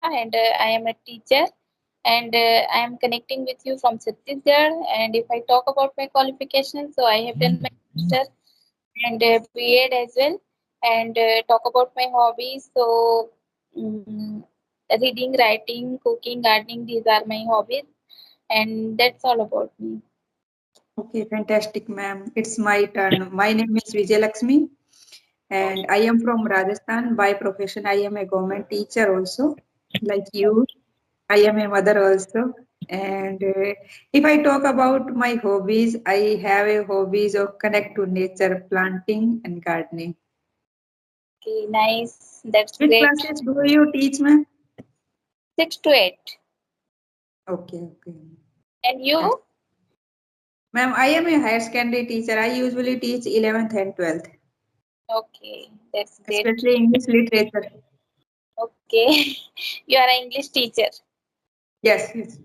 and I am a teacher, and I am connecting with you from Chhattisgarh. And if I talk about my qualifications, so I have done my master and B.Ed as well. And talk about my hobbies. So, mm reading, writing, cooking, gardening, these are my hobbies, and that's all about me. Okay, fantastic, ma'am. It's my turn. My name is Vijay Lakshmi, and I am from Rajasthan. By profession, I am a government teacher also, like you. I am a mother also. And if I talk about my hobbies, I have a hobbies of connect to nature, planting and gardening. Okay, nice. That's Which great. classes do you teach, ma'am? 6 to 8. Okay, okay. And Yes. you? Ma'am, I am a higher secondary teacher. I usually teach 11th and 12th, Okay, that's great. especially English literature. Okay, you are an English teacher. Yes, yes.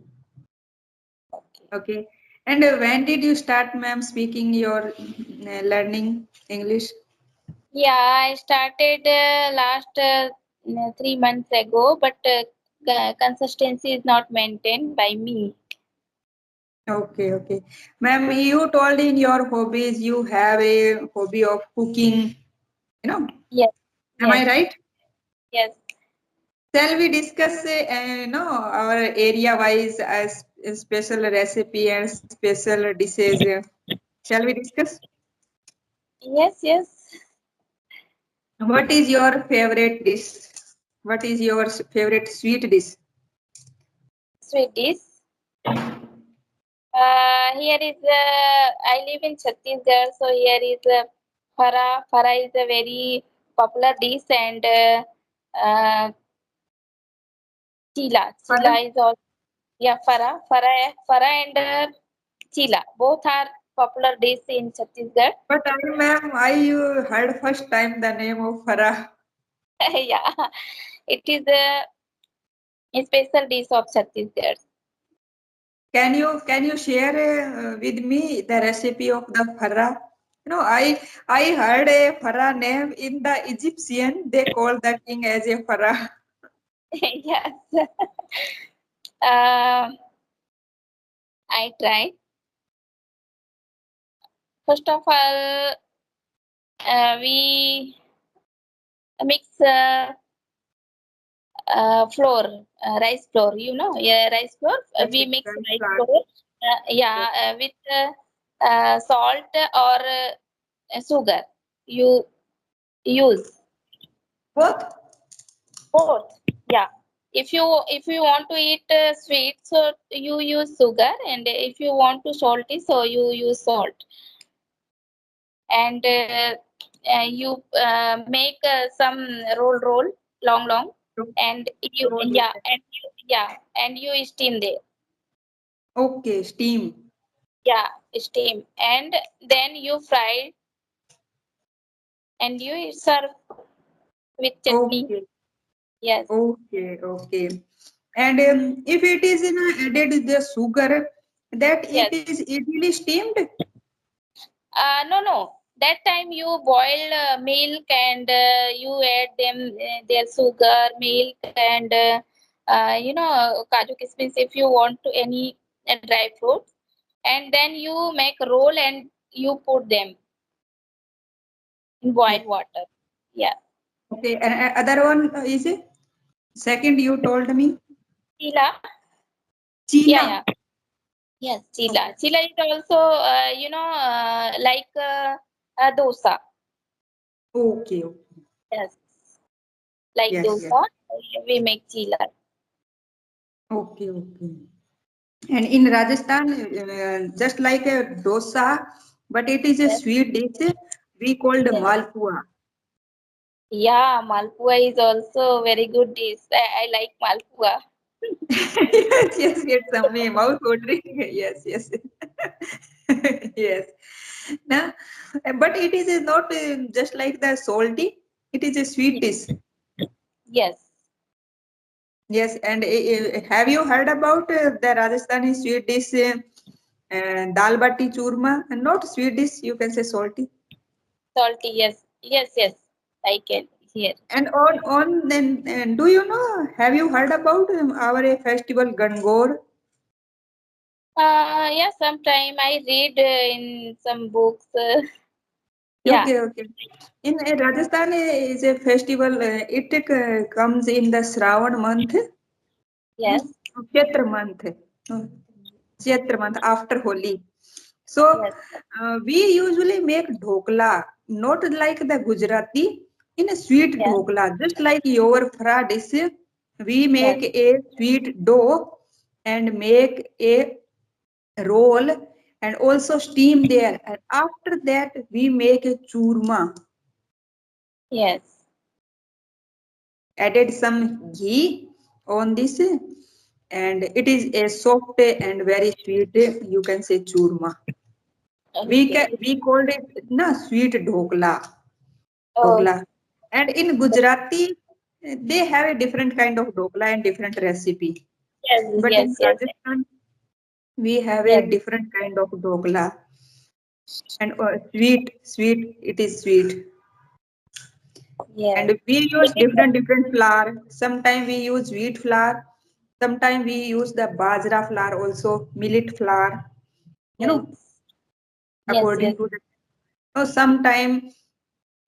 Okay. Okay. And when did you start, ma'am, speaking your learning English? Yeah, I started last 3 months ago, but consistency is not maintained by me. Okay, okay. Ma'am, you told in your hobbies you have a hobby of cooking, you know. Yes, Am yes, I right? yes, Shall we discuss, our area-wise as a special recipe and special dishes? Shall we discuss? yes, yes. What is your favorite dish? What is your favorite sweet dish? Sweeties. Here is I live in Chhattisgarh, so here is phara. Phara is a very popular dish, and chila. Chila Pardon? is also, yeah, phara and chila. Both are popular dish in Chhattisgarh. But ma'am, I heard first time the name of Farah. Yeah, it is a special dish of Chhattisgarh. Can you share with me the recipe of the Farah? I heard a Farah name in the Egyptian. They call the king as a Farah. Yes. Um I tried. First of all, we mix flour, rice flour. Yeah, rice flour. Yes, We yes, mix rice rice flour. flour. Yeah, with salt or sugar. You use Both? both. Yeah. If you want to eat sweet, so you use sugar, and if you want to salty, so you use salt. And you make some roll long, and you Roll. yeah and you, yeah and you steam there. Okay, steam. Yeah, steam, and then you fry, and you serve with chutney. Okay, Yes. okay. And if it is added the sugar, that it Yes. is easily steamed. No, that time you boil milk, and you add them their sugar, milk, and kaju kismis if you want to any dry fruits, and then you make roll and you put them in boiled water. Yeah. Okay, and other one is it? Second, you told me Chila. Yeah, Chila. yeah. Yes, chila. Okay. Chila is also like dosa. Okay. Yes, like Yes, yes. dosa. We make chila. Okay, okay. And in Rajasthan, just like a dosa, but it is a Yes. sweet dish. We called Yes. malpua. Yeah, Malpua is also very good dish. I like Malpua. Yes, yes, yes. Some mouth watering. Yes, yes, yes. Now, but it is not just like the salty. It is a sweet dish. Yes. Yes, and have you heard about the Rajasthani sweet dish, dal bati churma? And not sweet dish, you can say salty. Salty. Yes. Yes. Yes. I can. here. And on then, do you know? Have you heard about our festival Gangor? Yeah, sometime I read in some books. Yeah, Okay, okay. In Rajasthan is a festival. It comes in the Shravan month, yes, Chaitra month, uh, Chaitra month after Holi. So yes, we usually make dhokla, not like the Gujarati, in a sweet yes, dhokla, just like your fra dish. We yes, make a sweet dough and make a roll and also steam there. And after that, we make a churma, yes, added some ghee on this, and it is a soft and very sweet. You can say churma. okay. We called it na sweet Oh, dhokla. And in Gujarati, they have a different kind of dhokla and different recipe. yes, But yes, in yes, Rajasthan, we have a yes, different kind of dhokla. And sweet, it is sweet. yes. And we use It is, different flour. Sometimes we use wheat flour. Sometimes we use the bajra flour also, millet flour. You yes, know, yes, yes, according to the. So sometime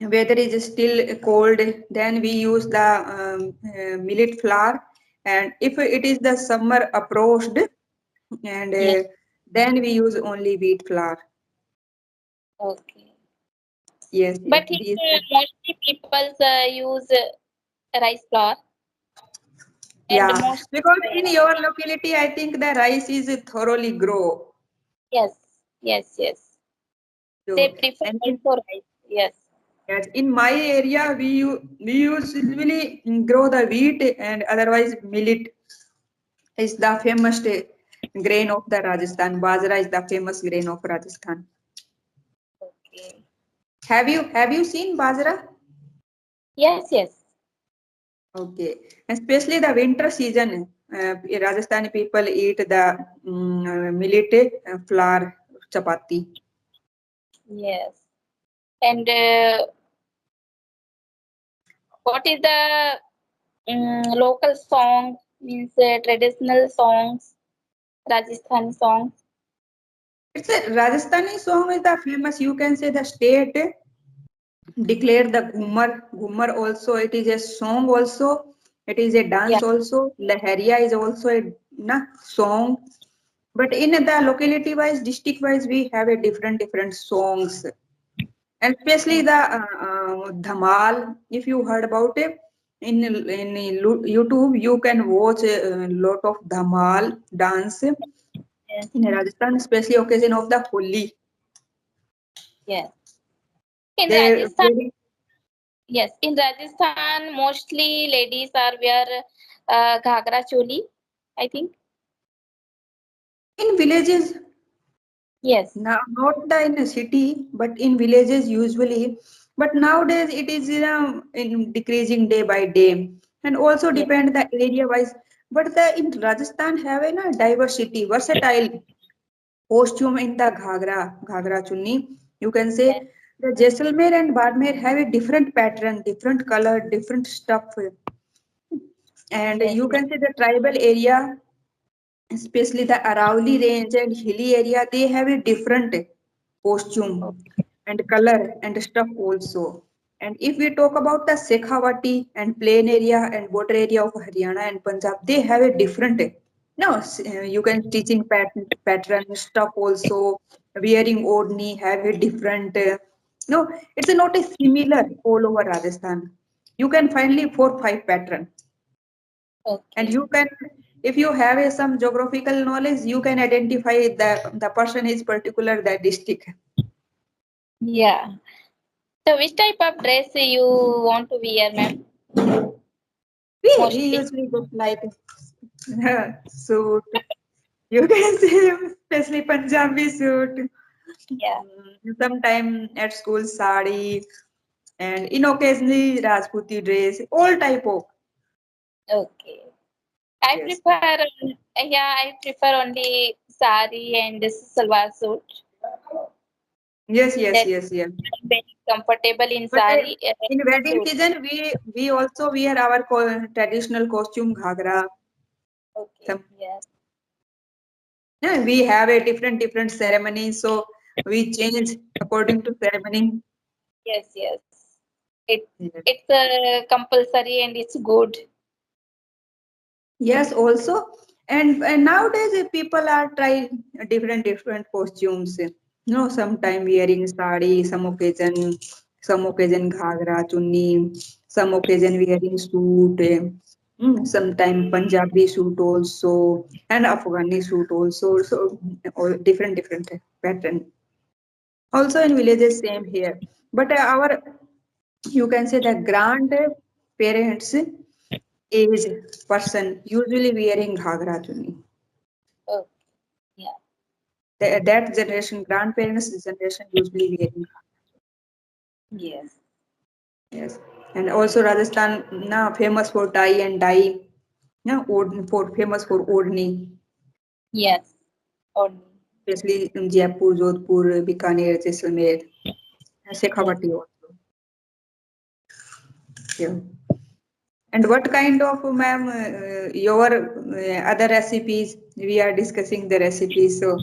weather is still cold, then we use the millet flour. And if it is the summer approached, and yes. then we use only wheat flour. Okay. Yes, yes. But here, These, mostly people use rice flour and yeah, most, because in your locality, I think the rice is thoroughly grow. yes, yes, yes. They So, prefer and also rice. Yes. yes, in my area, we usually grow the wheat and otherwise millet is the famous grain of the Rajasthan. Bajra is the famous grain of Rajasthan. Okay. Have you seen Bajra? Yes, yes, Okay, especially the winter season, Rajasthani people eat the millet flour chapati. yes. And what is the local song? Means traditional songs, Rajasthani songs. It's a Rajasthani song is the famous. You can say the state declare the Ghumar. Ghumar also it is a song also. It is a Yeah. dance also. Lahariya is also a song. But in the locality wise, district wise, we have a different songs. And especially the Dhamal. If you heard about it in YouTube, you can watch a lot of Dhamal dance Yes. in Rajasthan, especially occasion of the Holi. Yes. In They Rajasthan, yes. In Rajasthan, mostly ladies are wear ghagra choli, I think. in villages. Yes. Now, not the in a city, but in villages usually. But nowadays it is in decreasing day by day, and also Yes. depend the area wise. But the in Rajasthan have a diversity, versatile costume in the ghagra chunni. You can Yes. say the Jaisalmer and Badmer have a different pattern, different color, different stuff, and Yes. you Yes. can say the tribal area, especially the Arauli range and hilly area, they have a different costume and color and stuff also. And if we talk about the Shekhawati and plain area and border area of Haryana and Punjab, they have a different. No, you can stitching pattern stuff also. Wearing odni have a different. No, it's not a similar all over Rajasthan. You can finally 4 5 pattern, and Okay. you can if you have some geographical knowledge you can identify the person is particular that district. Yeah. So, which type of dress you want to wear, ma'am? We Mostly. usually look like suit, you can say, especially Punjabi suit. Yeah. Sometime at school sari, and in occasionally Rajputi dress, all type of. Okay. I Yes, prefer, yeah, I prefer only sari and this salwar suit. yes, yes, That yes, yes. comfortable in But sari in wedding suit. season, we also wear our traditional costume ghagra. Okay. Some Yes. yeah, we have a different ceremony, so we change according to ceremony. Yes. Yes. It Yes. it's compulsory and it's good. Yes, also, and nowadays people are trying different costumes. You know, sometime wearing sari, some occasion ghagra, chunni, some occasion wearing suit. Sometime Punjabi suit also, and Afghani suit also. So, all different pattern. Also in villages, same here. But our, you can say the grandparents age person usually wearing ghagra chunni. Okay. Yeah. That generation, grandparents generation usually wearing Yes. yes. And also Rajasthan na famous for tie and dye. Yeah, for famous for odni, Yes. Only. especially in Jaipur, Jodhpur, Bikaner, Jaisalmer, and Yes. Shekhawati also. Yeah. And what kind of, ma'am, your other recipes? We are discussing the recipes. So,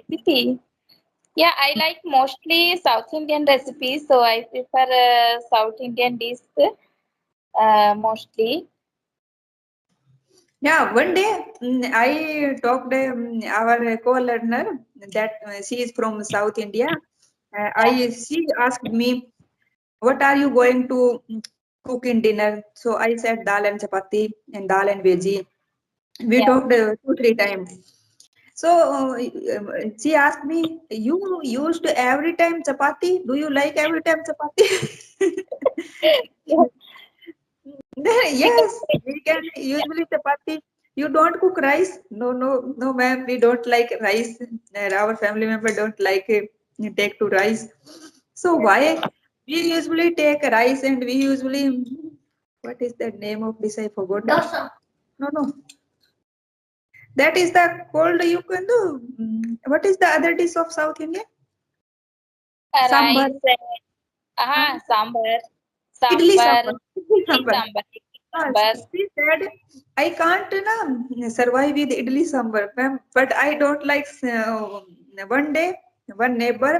Recipe. Yeah, I like mostly South Indian recipes, so I prefer South Indian dish mostly. yeah, one day I talked our co-learner that she is from South India. Yeah. She asked me, "What are you going to cook in dinner?" So I said dal and chapati and dal and veggie. We Yeah. talked 2 3 times. So she asked me, "You used every time chapati? Do you like every time chapati?" Yeah. Yes, we can usually chapati. You don't cook rice? No, no, no, ma'am. We don't like rice. Our family member don't like take to rice. So why? We usually take rice and we usually what is the name of this? I forgot. Dosa. No, no. That is the cold you can do. What is the other dish of South India? Sambar. Rice. Sambar. Idli Sambar. sambar. Idli Idli sambar. sambar. Idli Ah, sambar. she said, I can't survive with idli sambar, ma'am, but I don't like. One day, one neighbor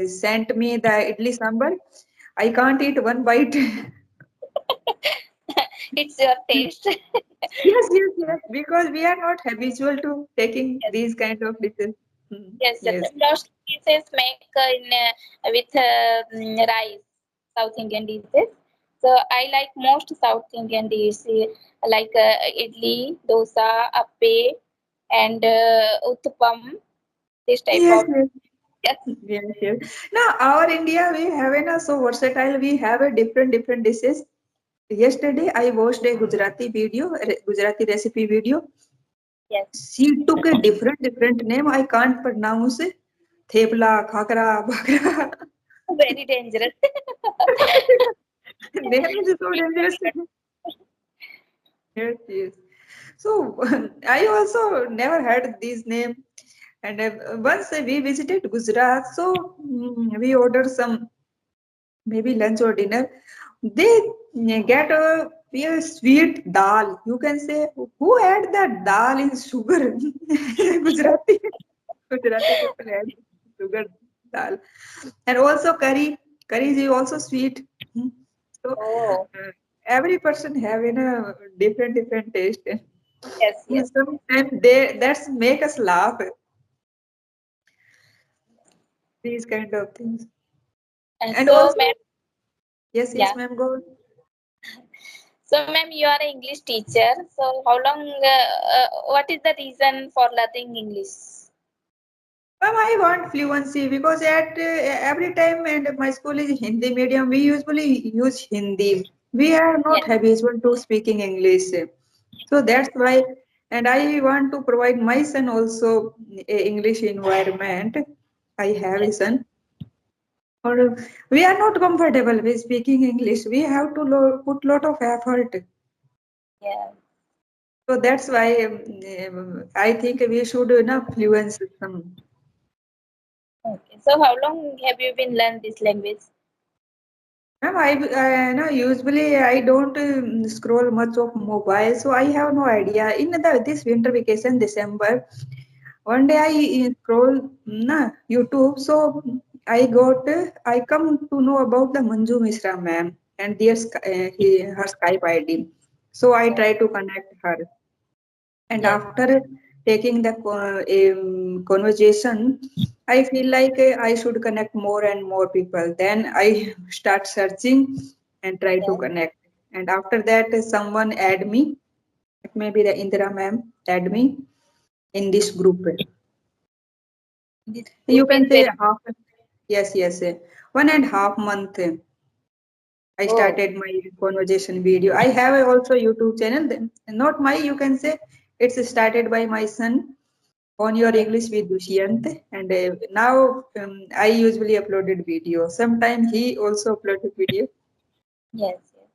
sent me the idli sambar. I can't eat one bite. It's your taste. Yes, because we are not habitual to taking Yes. these kind of dishes. Yes. Yes. Most dishes make with rice. South Indian dishes. So I like most South Indian dishes like idli, dosa, appe, and uttapam. This type Yes, of yes. yes. Yes. Now, our India, we have so versatile. We have a different dishes. Yesterday, I watched a Gujarati recipe video. Yes. She took a different name. I can't pronounce it. Thepla, khakra, bhakra. Very dangerous. Name is so dangerous. Yes. So I also never heard these name. And once we visited Gujarat, so we ordered some maybe lunch or dinner. They get a sweet dal. You can say, who add that dal in sugar? Gujarati. Gujarati people add sugar dal. And also curry. Curry is also sweet. So Oh, every person have a different taste. yes. Sometimes they that's make us laugh. These kind of things. And And so, also, ma'am, yes, yeah. ma'am, go on. So, ma'am, you are an English teacher. So, how long? What is the reason for learning English? Ma'am, I want fluency because at every time and my school is Hindi medium, we usually use Hindi. We are not Yes. habitual to speaking English. So that's why, and I want to provide my son also a English environment. I have a Yes. son. Or we are not comfortable with speaking English. We have to put lot of effort. Yeah. So that's why I think we should fluence some. Okay. So, how long have you been learn this language? Ma'am, no, usually I don't scroll much of mobile, so I have no idea. In this winter vacation, December, one day I scroll YouTube, so I come to know about the Manju Mishra ma'am and her Skype ID. So I Yes. try to connect her, and Yes. after taking the conversation, I feel like I should connect more and more people. Then I start searching and try to Yes. connect. And after that, someone add me. It may be the Indira ma'am add me in this group. This You group can is say very. half. Yes, yes. 1.5 month. I Oh. started my conversation video. I have also YouTube channel. Not my, you can say it's started by my son on your Yes. English with Dushyant. And now I usually uploaded video. Sometimes he also uploaded video. Yes. Yes.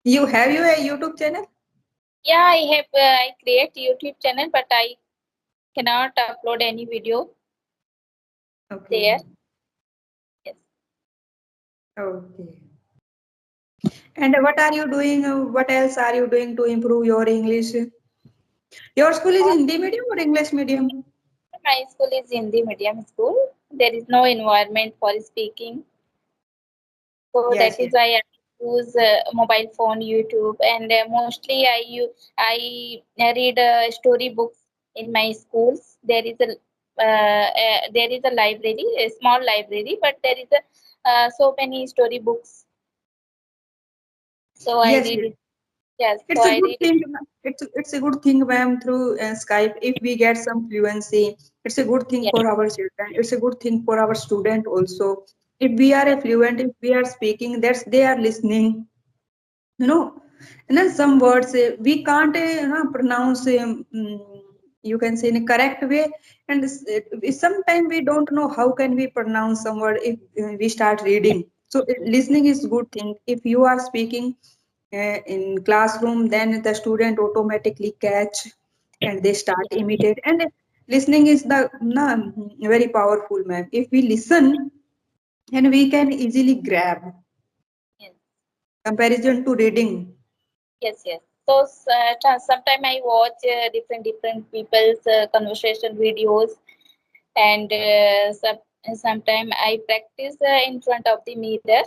You a YouTube channel? Yeah, I have. I create YouTube channel, but I cannot upload any video Okay. there. Yes. Okay. And what are you doing? What else are you doing to improve your English? Your school is Hindi medium or English medium? My school is Hindi medium school. There is no environment for speaking, so that Yes, is yes. why I use mobile phone, YouTube, and mostly I read story books in my schools. There is a library, a small library, but there is a so many story books. So I Yes, read yes. it. Yes, so It's a I good read it. thing. It's a good thing, ma'am, through Skype. If we get some fluency, it's a good thing Yes, for our children. It's a good thing for our student also. If we are a yes, fluent, if we are speaking, that's they are listening. You know, and then some words we can't pronounce. You can say in a correct way, and sometimes we don't know how can we pronounce some word if we start reading. So listening is good thing. If you are speaking in classroom, then the student automatically catch and they start yes, imitate. And listening is the very powerful, man. If we listen, and we can easily grab yes. comparison to reading. Yes, yes. So sometime I watch different people's conversation videos, and sometime I practice in front of the mirror.